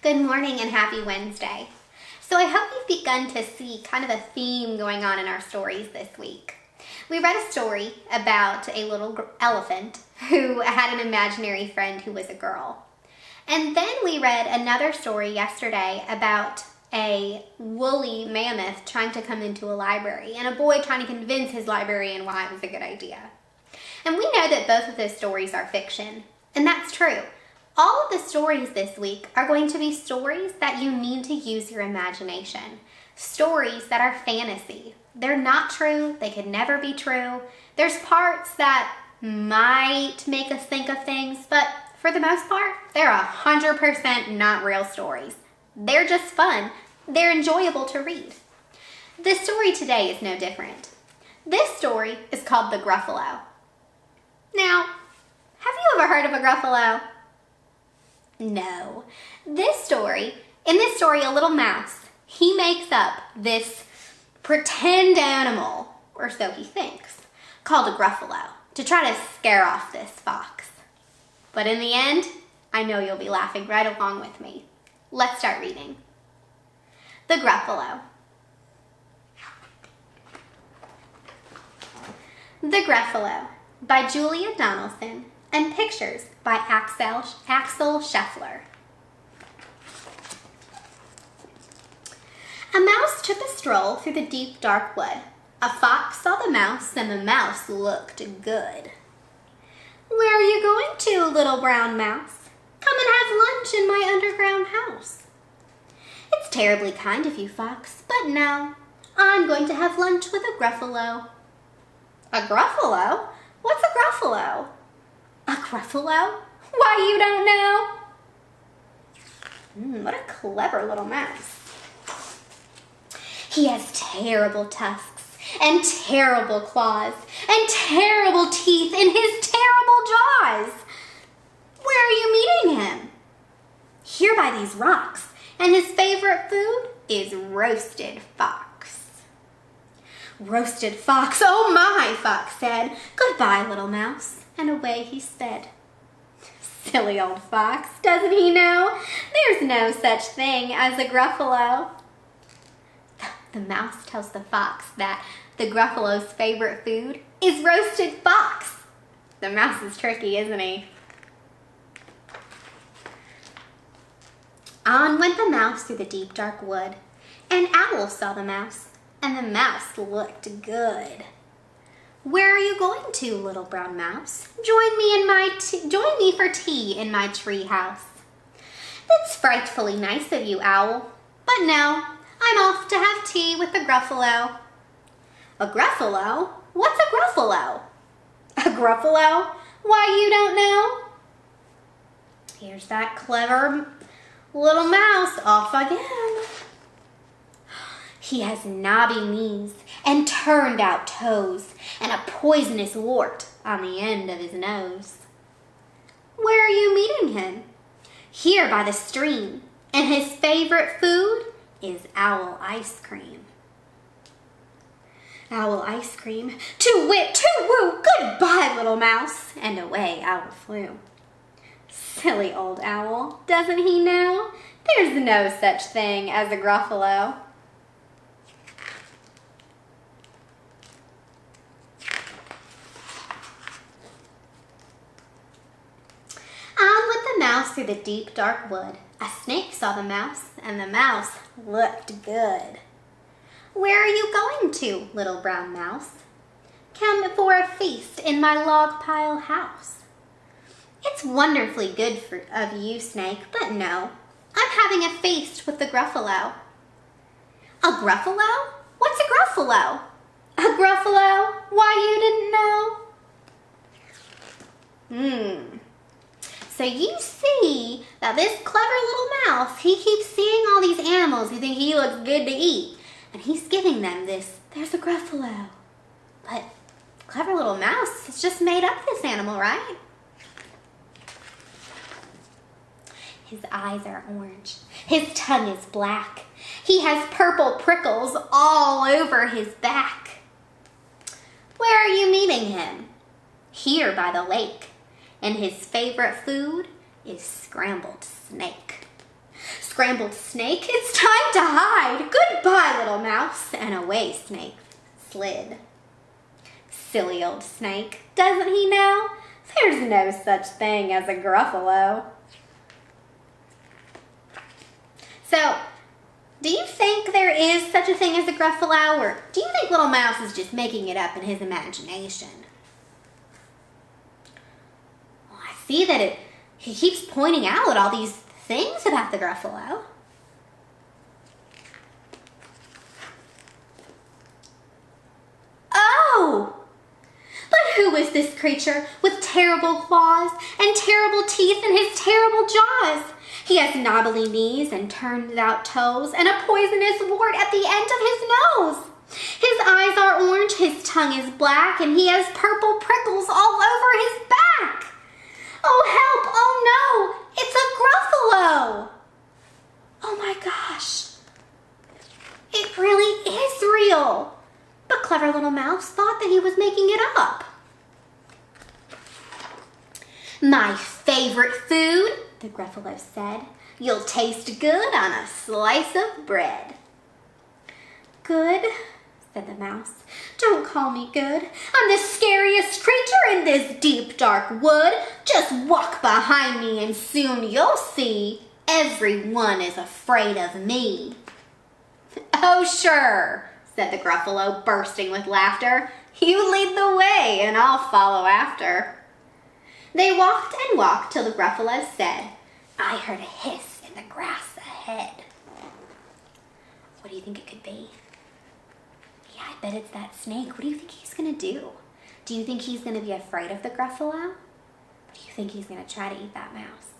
Good morning and happy Wednesday. So I hope you've begun to see kind of a theme going on in our stories this week. We read a story about a little elephant who had an imaginary friend who was a girl. And then we read another story yesterday about a woolly mammoth trying to come into a library and a boy trying to convince his librarian why it was a good idea. And we know that both of those stories are fiction, and that's true. All of the stories this week are going to be stories that you need to use your imagination. Stories that are fantasy. They're not true. They could never be true. There's parts that might make us think of things, but for the most part, they're 100% not real stories. They're just fun. They're enjoyable to read. The story today is no different. This story is called The Gruffalo. Now, have you ever heard of a gruffalo? No. In this story, a little mouse, he makes up this pretend animal, or so he thinks, called a gruffalo, to try to scare off this fox. But in the end, I know you'll be laughing right along with me. Let's start reading. The Gruffalo. The Gruffalo by Julia Donaldson and pictures by Axel Scheffler. A mouse took a stroll through the deep, dark wood. A fox saw the mouse, and the mouse looked good. "Where are you going to, little brown mouse? Come and have lunch in my underground house." "It's terribly kind of you, fox, but no. I'm going to have lunch with a gruffalo." "A gruffalo? What's a gruffalo?" "A gruffalo? Why, you don't know?" What a clever little mouse. "He has terrible tusks and terrible claws and terrible teeth in his terrible jaws." "Where are you meeting him?" "Here by these rocks, and his favorite food is roasted fox." "Roasted fox, oh my," Fox said. "Goodbye, little mouse." And away he sped. Silly old fox, doesn't he know? There's no such thing as a gruffalo. The mouse tells the fox that the gruffalo's favorite food is roasted fox. The mouse is tricky, isn't he? On went the mouse through the deep, dark wood. An owl saw the mouse, and the mouse looked good. "Where are you going to, little brown mouse? Join me for tea in my tree house." "That's frightfully nice of you, owl. But no, I'm off to have tea with the gruffalo." "A gruffalo? What's a gruffalo?" "A gruffalo? Why, you don't know?" Here's that clever little mouse off again. "He has knobby knees and turned out toes and a poisonous wart on the end of his nose." "Where are you meeting him?" "Here by the stream, and his favorite food is owl ice cream." Owl ice cream, to-wit, to-woo, goodbye, little mouse, and away owl flew. Silly old owl, doesn't he know? There's no such thing as a gruffalo. On went the mouse through the deep, dark wood. A snake saw the mouse, and the mouse looked good. "Where are you going to, little brown mouse?" "Come for a feast in my log pile house." "It's wonderfully good of you, snake, but no. I'm having a feast with the gruffalo." "A gruffalo? What's a gruffalo?" "A gruffalo? Why, you didn't know?" So you see that this clever little mouse, he keeps seeing all these animals who think he looks good to eat. And he's giving them this, "There's a gruffalo." But clever little mouse has just made up this animal, right? His eyes are orange. His tongue is black. He has purple prickles all over his back. Where are you meeting him? Here by the lake. And his favorite food is scrambled snake. scrambled Snake. "It's time to hide. Goodbye, little mouse." And away Snake slid. Silly old Snake. Doesn't he know? There's no such thing as a Gruffalo. So, do you think there is such a thing as a Gruffalo, or do you think little mouse is just making it up in his imagination? Well, I see that he keeps pointing out all these things about the Gruffalo. Oh! But who is this creature with terrible claws and terrible teeth in his terrible jaws? He has knobbly knees and turned out toes and a poisonous wart at the end of his nose. His eyes are orange, his tongue is black, and he has purple prickles all over his back. Oh, help! Oh, no! It's a Gruffalo! Oh, my gosh. It really is real. But clever little mouse thought that he was making it up. "My favorite food," the Gruffalo said. "You'll taste good on a slice of bread." "Good," said the mouse. "Don't call me good. I'm the scariest creature in this deep, dark wood. Just walk behind me and soon you'll see. Everyone is afraid of me." "Oh, sure," said the Gruffalo, bursting with laughter. "You lead the way and I'll follow after." They walked and walked till the Gruffalo said, "I heard a hiss in the grass ahead." What do you think it could be? Yeah, I bet it's that snake. What do you think he's going to do? Do you think he's going to be afraid of the Gruffalo? Or do you think he's going to try to eat that mouse?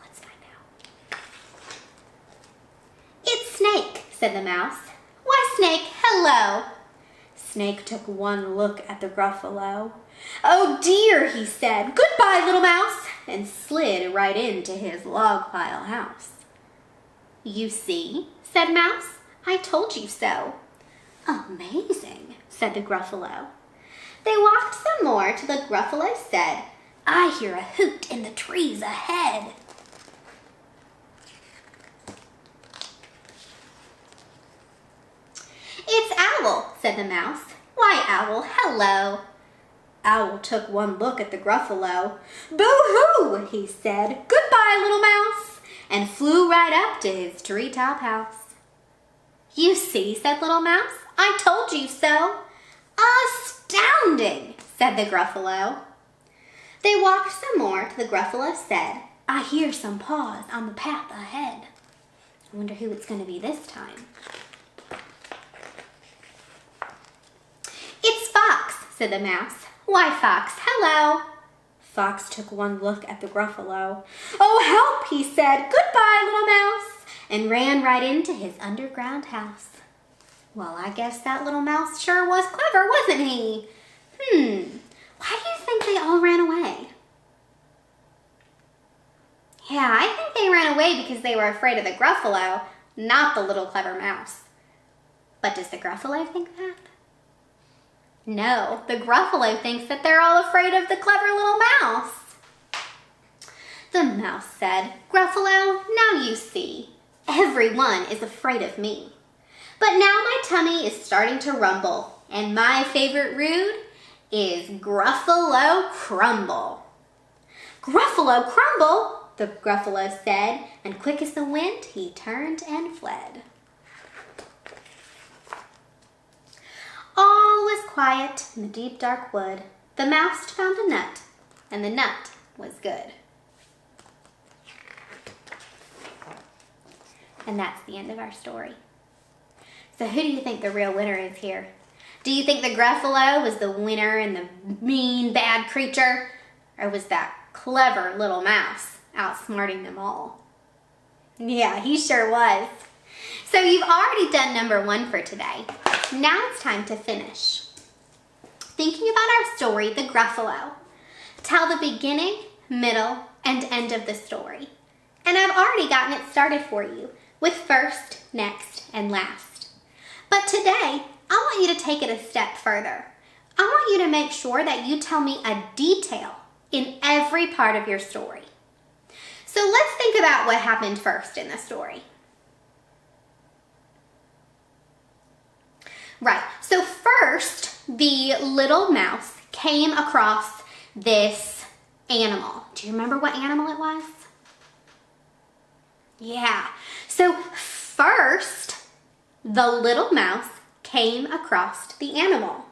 Let's find out. "It's Snake," said the mouse. "Why, Snake, hello." Snake took one look at the Gruffalo. "Oh dear," he said. "Goodbye, little mouse," and slid right into his log pile house. "You see," said Mouse, "I told you so." "Amazing," said the Gruffalo. They walked some more till the Gruffalo said, "I hear a hoot in the trees ahead." "It's Owl," said the mouse. "Why, Owl, hello." Owl took one look at the Gruffalo. "Boo-hoo," he said. "Goodbye, little mouse," and flew right up to his treetop house. "You see," said little mouse, "I told you so." "Astounding," said the Gruffalo. They walked some more till the Gruffalo said, "I hear some paws on the path ahead." I wonder who it's going to be this time. "It's Fox," said the mouse. "Why, Fox, hello." Fox took one look at the Gruffalo. "Oh, help," he said. "Goodbye, little mouse," and ran right into his underground house. Well, I guess that little mouse sure was clever, wasn't he? Why do you think they all ran away? Yeah, I think they ran away because they were afraid of the Gruffalo, not the little clever mouse. But does the Gruffalo think that? No, the Gruffalo thinks that they're all afraid of the clever little mouse. The mouse said, "Gruffalo, now you see, everyone is afraid of me. But now my tummy is starting to rumble, and my favorite root is Gruffalo Crumble." "Gruffalo Crumble," the Gruffalo said, and quick as the wind he turned and fled. All was quiet in the deep dark wood. The mouse found a nut, and the nut was good. And that's the end of our story. So who do you think the real winner is here? Do you think the Gruffalo was the winner and the mean, bad creature? Or was that clever little mouse outsmarting them all? Yeah, he sure was. So you've already done number 1 for today. Now it's time to finish. Thinking about our story, the Gruffalo. Tell the beginning, middle, and end of the story. And I've already gotten it started for you with first, next, and last. But today, I want you to take it a step further. I want you to make sure that you tell me a detail in every part of your story. So let's think about what happened first in the story. Right, so first the little mouse came across this animal. Do you remember what animal it was? Yeah, so first the little mouse came across the animal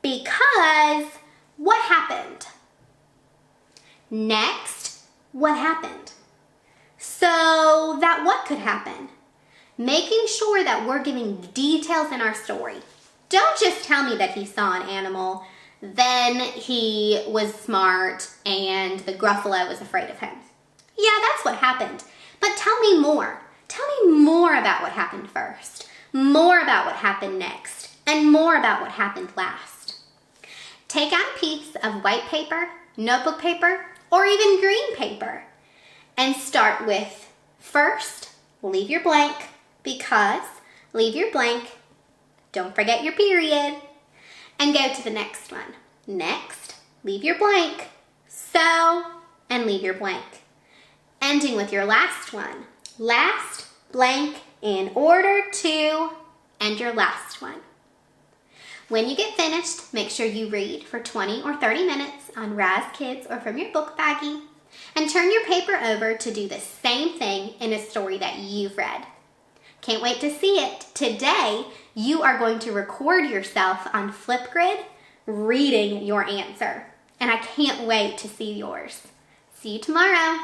because what happened? Next, what happened? So that what could happen? Making sure that we're giving details in our story. Don't just tell me that he saw an animal, then he was smart and the Gruffalo was afraid of him. Yeah, that's what happened. But tell me more. Tell me more about what happened first, more about what happened next, and more about what happened last. Take out a piece of white paper, notebook paper, or even green paper, and start with first, leave your blank, because leave your blank, don't forget your period, and go to the next one. Next, leave your blank, so, and leave your blank. Ending with your last one. Last, blank, in order to, and your last one. When you get finished, make sure you read for 20 or 30 minutes on Raz Kids or from your book baggie, and turn your paper over to do the same thing in a story that you've read. Can't wait to see it. Today, you are going to record yourself on Flipgrid reading your answer, and I can't wait to see yours. See you tomorrow.